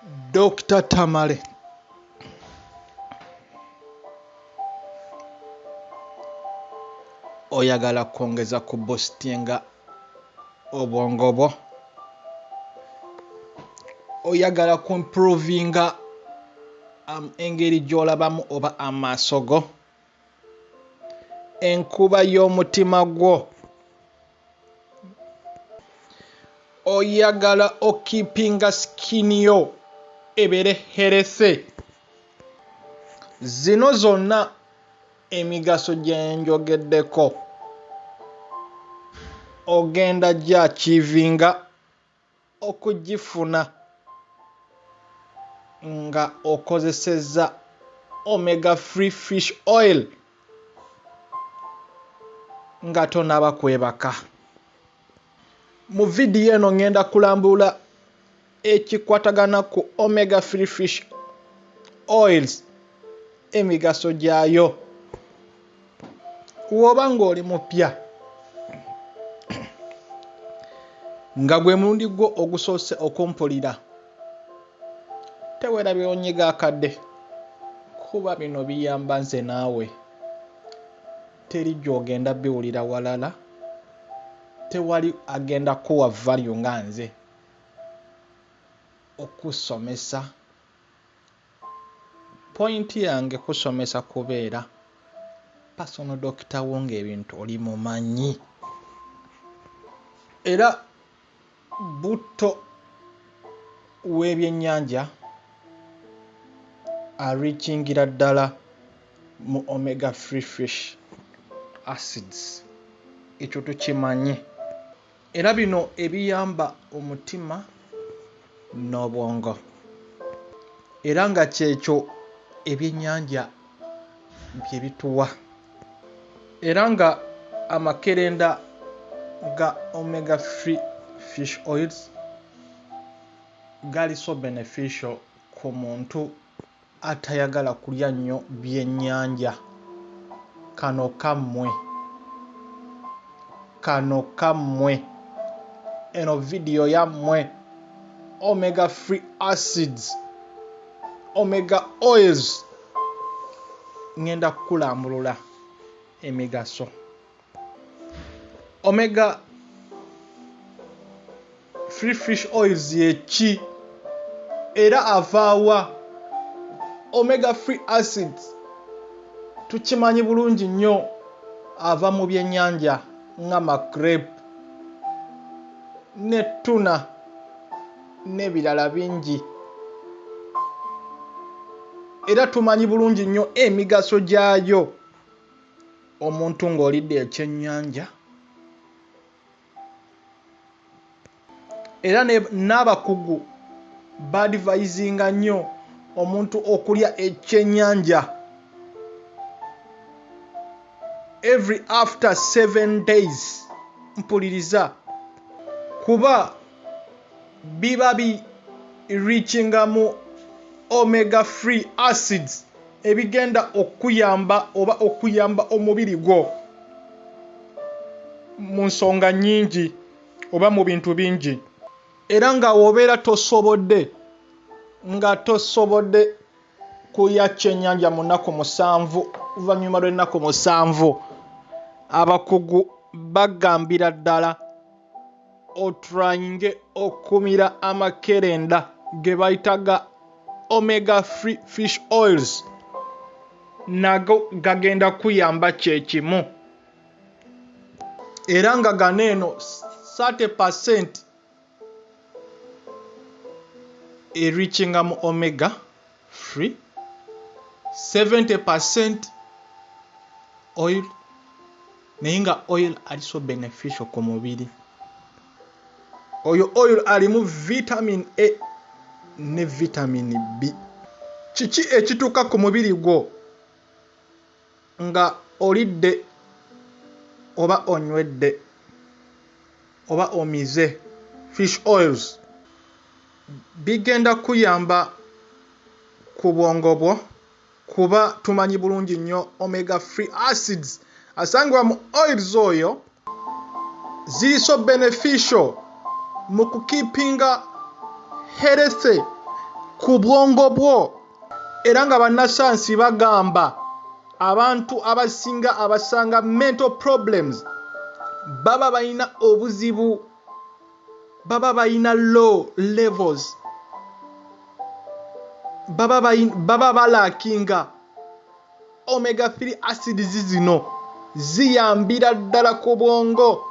Dr. Tamale oyagala kwongeza ku boostinga obwongo bwo, oyagala ku improvinga engeri gy'olabamu oba amaaso go, enkuba y'omutima gwo, oyagala okipinga skin yo ebere herese. Zino zonna emigaso gye njogeddeko ogenda gya achivinga okugifuna nga okozesezza omega free fish oil nga tonaba kwebaka. Mu vidiyo eno ngenda kulambula ekikwatagana ku omega free fish oils, emigaso gyayo. Woba ng'oli mupya nga gwe mulundi gwo ogusoose okumpulira, teweerabye onyiga akadde kuba bino biyamba nze naawe. Teri gy'ogenda biwulira walala, tewali agenda kuwa value nga nze okusomesa. Pointi yange kusomesa kubeera personal doctor wo ng'ebintu oli mumanyi. Era butto w'ebyennyanja arikingira ddala mu omega free fish acids, ekyo tukimanyi. Era bino ebiyamba omutima n'obwongo, era nga kyekyo ebyennyanja bye bituwa. Era nga amakerenda ga omega free fish oils gali so beneficial ku muntu atayagala kulya nnyo byennyanja. Kano kammwe eno vidiyo yammwe. Omega free acids, omega oils, ngenda kukulambulula emigaso. Omega free fish oils yeki era avaawa? Omega free acids tukimanyi bulungi nnyo, ava mu byennyanja nga makrep ne tuna n'ebirala bingi. Era tumanyi bulungi nnyo emigaso gyayo. Omuntu ng'olidde ekyennyanja, era n'abakugu badvisinga nnyo omuntu okulya ekyennyanja every after 7 days. Mpuliriza, kuba biba richinga mu omega free acids ebigenda okuyamba oba okuyamba omubiri gwo mu nsonga nnyingi oba mu bintu bingi. Era nga wobeera tosobodde kulya kyennyanja mu nnaku 7, oluvannyuma lw'ennaku 7, abakugu bagambira ddala otryinge okumira amakerenda ge bayitaga omega free fish oils. Nago gagenda kuyamba kyekimu. Era nga gano eno 30% erichinga mu omega free, 70% oil, naye nga oil ali so beneficial ku mubiri. Oyo oil alimu vitamin A ne vitamin B. Kiki ekituuka ku mubiri gwo nga olidde oba onywedde oba omize fish oils? Bigenda kuyamba ku bwongo bwo, kuba tumanyi bulungi nnyo omega free acids asangibwa mu oils oyo ziri so beneficial mu kukeepinga healthy ku bwongo bwo. Era nga bannasayansi bagamba abantu abasinga abasanga mental problems baba balina obuzibu, baba balina low levels, baba balakinga omega 3 acids zino ziyambira ddala ku bwongo.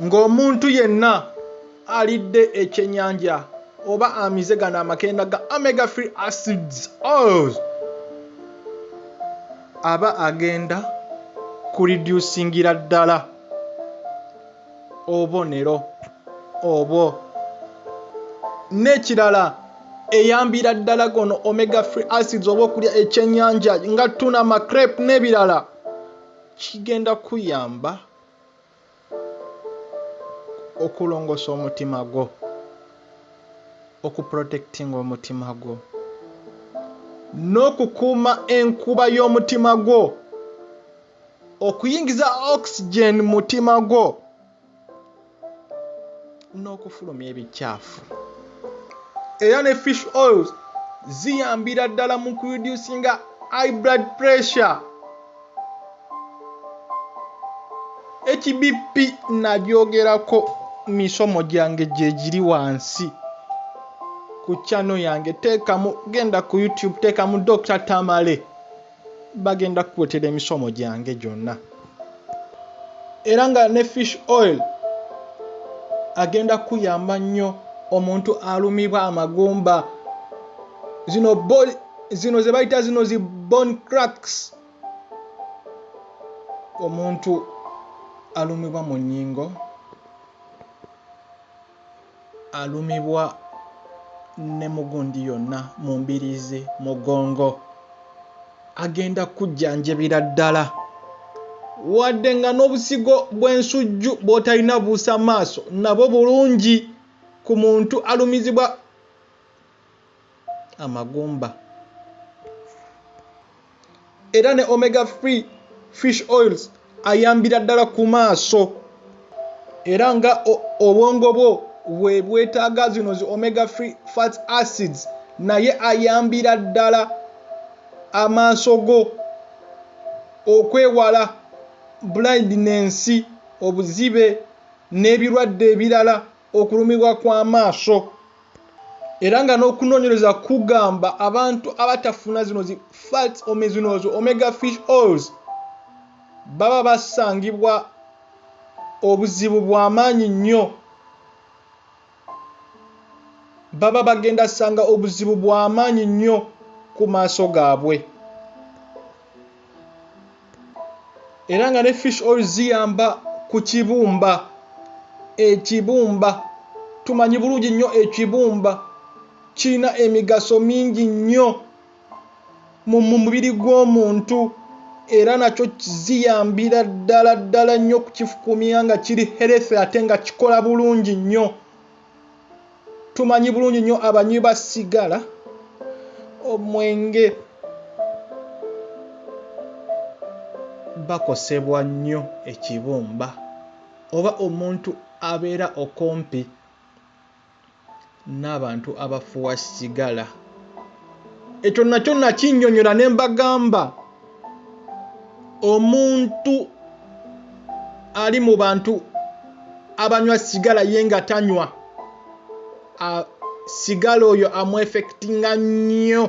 Ng'omuntu yenna alidde ekyennyanja oba amize gano amakenda ga omega 3 acids oils aba agenda kureducingira ddala obubonero obwo. N'ekirala eyambira ddala gono omega 3 acids oba okulya ekyennyanja nga tuna, macrepe n'ebirala, kigenda kuyamba okulongosa omutima gwo, okuprotectinga omutima gwo, n'okukuuma enkuba y'omutima gwo, okuyingiza oxygen mu mutima gwo, n'okufulumya ebicaafu. Era ne fish oils ziyambira ddala mu kureducinga high blood pressure. HBP nagyogerako misomo gyange gye giri wansi ku channel yange. Genda ku YouTube teekamu Dr. Tamale, bagenda kukwetera emisomo gyange gyonna. Era nga ne fish oil agenda kuyamba nnyo omuntu alumibwa amagumba, zino ze bayita zino zi bone cracks. Omuntu alumibwa mu nnyingo, alumibwa ne mugundi yonna, mu mbiriizi, mugongo, agenda kujjanjabira ddala. Wadde nga n'obusigo bw'ensujju bw'otalina buusa maaso nabwo bulungi ku muntu alumizibwa amagumba. Era ne omega 3 fish oils ayambira ddala ku maaso. Era nga obwongo bwo bwe bwetaaga zino zi omega 3 fat acids, naye ayambira ddala amaaso go okwewala blindness, obuzibe n'ebirwadde ebirala, okulumibwa kw'amaaso. Era nga n'okunoonyereza kugamba abantu abatafuna zino zi fat omega fish oils baba basangibwa obuzibu bw'amaanyi nnyo, baba bagenda sanga obuzibu bw'amaanyi nnyo ku maaso gaabwe. Era nga ne fish oil ziyamba ku kibumba. Ekibumba tumanyi bulungi nnyo ekibumba kirina emigaso mingi nnyo mu mubiri gw'omuntu, era nakyo ziyambira ddala nnyo kukifukumya nga kiri healthy ate nga kikola bulungi nnyo. Tumanyi bulungi nnyo abanywi ba sigala, omwenge, bakosebwa nnyo ekibumba, oba omuntu abeera okumpi n'abantu abafuwa sigala. Ekyo nakyo nakinnyonnyola ne mbagamba omuntu ali mu bantu abanywa sigala ye nga tanywa, sigala oyo amwefectinga nnyo.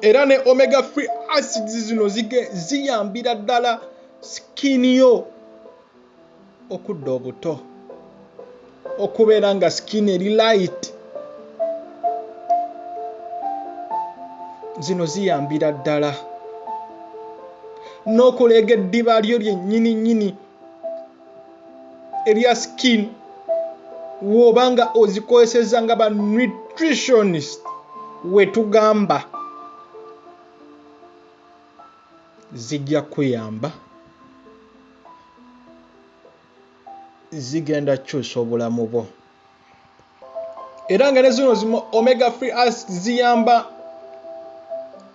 Era ne omega 3 acids zino ziyambira ddala skin yo okudda obuto, okubeera nga skin eri light. Zino ziyambira ddala n'okuleega eddiba lyo lyennyini erya skin w'oba nga ozikozeseza nga ba nutritionist we tugamba, zijja kuyamba, zigenda kyusa obulamu bwo. Era nga ne zino omega 3 acids ziyamba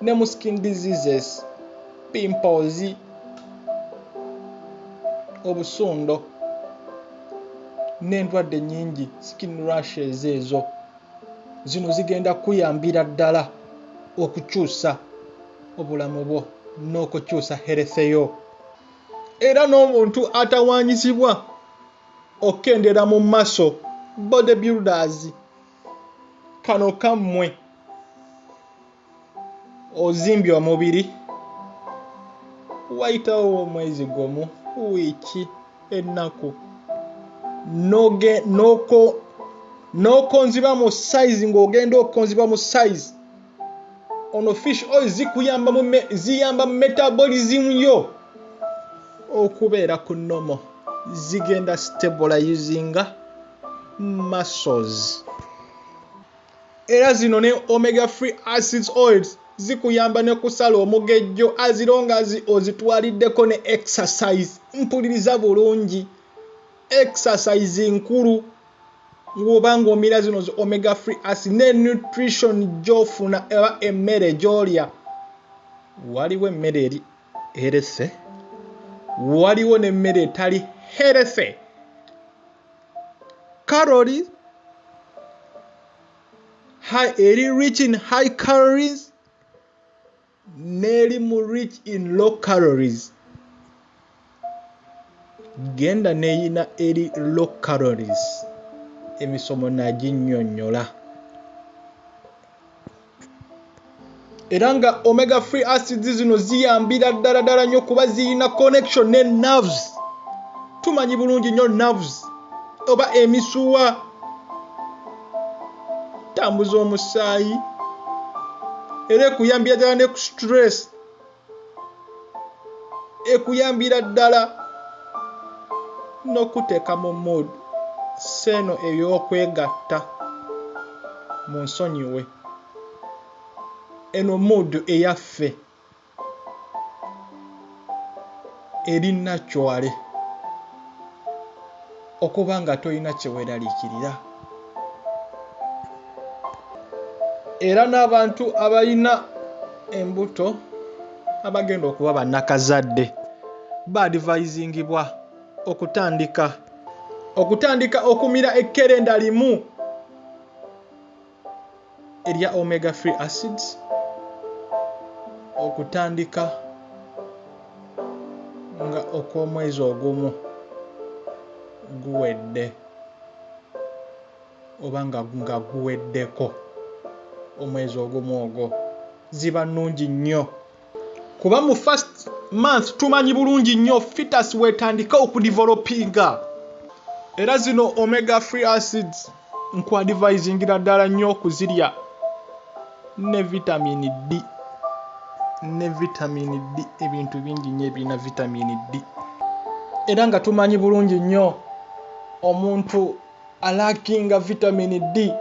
ne mu skin diseases, pimples, obusundo, n'endwadde nnyingi skin rashes ezo zino zigenda kuyambira ddala okukyusa obulamu bwo n'okukyusa health yo. Era n'omuntu atawaanyizibwa okendera mu maso bodybuilders kano kammwe ozimbye omubiri wayitawo omwezi gumu wiiki ennaku n'okonziba mu size ng'ogenda okonziba mu size ono fish oil ziyamba mu metabolism yo okubeera ku normal, zigenda stabilizing muscles. Era zino ne omega free acids oils zikuyamba ne kusala omugejjo as long as ozitwaliddeko ne exercise. Mpuliriza bulungi, exercise nkulu ng'obanga omira zino omega free acid ne nutrition gy'ofuna eba emmere gy'olya. Waliwo emmere eri healthy, waliwo n'emmere etali healthy. Calories eri rich in high calories n'eri mu rich in low calories. Genda neeyina eri low calories, emisomo naginnyonnyola. Era nga omega free acids zino ziyambira ddala nnyo kuba ziyina connection ne nerves. Tumanyi bulungi nnyo nerves oba emisuwa, tambuza omusaayi, era ekuyambira ddala ne ku stress, ekuyambira ddala n'okuteeka mu mood seeno ey'okwegatta mu nsonyiwe, eno mood eyaffe eri naturally okuba nga tolina kyeweeraliikirira. Era n'abantu abalina embuto abagenda okuba bannakazadde baadvisingibwa okutandika okumira ekkerenda limu erya omega free acids, okutandika nga okw'omwezi ogumu guwedde oba nga guweddeko omwezi ogumu ogwo. Ziba nnungi nnyo kuba mu first month tumanyi bulungi nnyo fetus wetandika okudevelopinga. Era zino omega free acids nkwadvisingira ddala nnyo okuzirya ne vitamin D. Ebintu bingi nnyo ebirina vitamin D. Era nga tumanyi bulungi nnyo omuntu alakinga vitamin D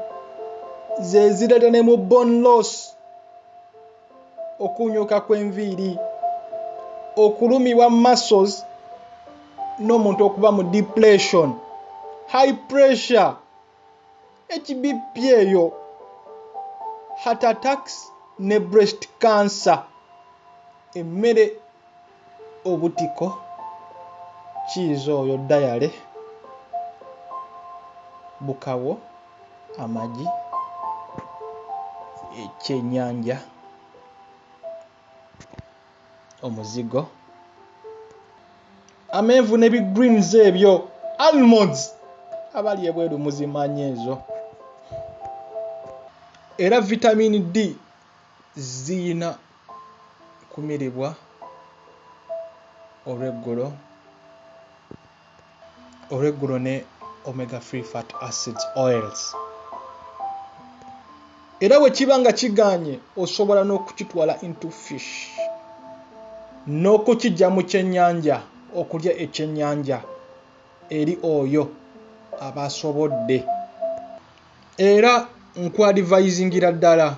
ze zireeta ne mu bone loss, okunyuka kw'enviiri, okulumibwa muscles, n'omuntu okuba mu depression, high pressure, HBP eyo, heart attacks ne breast cancer. Emmere obutiko, cheese oyo dayale, bukawo, amagi, ekyennyanja, omuzigo, amenvu ne bigreens ebyo, almonds, abali ebweru muzimanyi ezo. Era vitamin D ziyina kumiribwa olw'eggulo ne omega free fat acids oils. Era bwe kiba nga kiganye osobola n'okukitwala into fish, n'okukijja mu kyennyanja, okulya ekyennyanja eri oyo abasobodde. Era nkwadvisingira ddala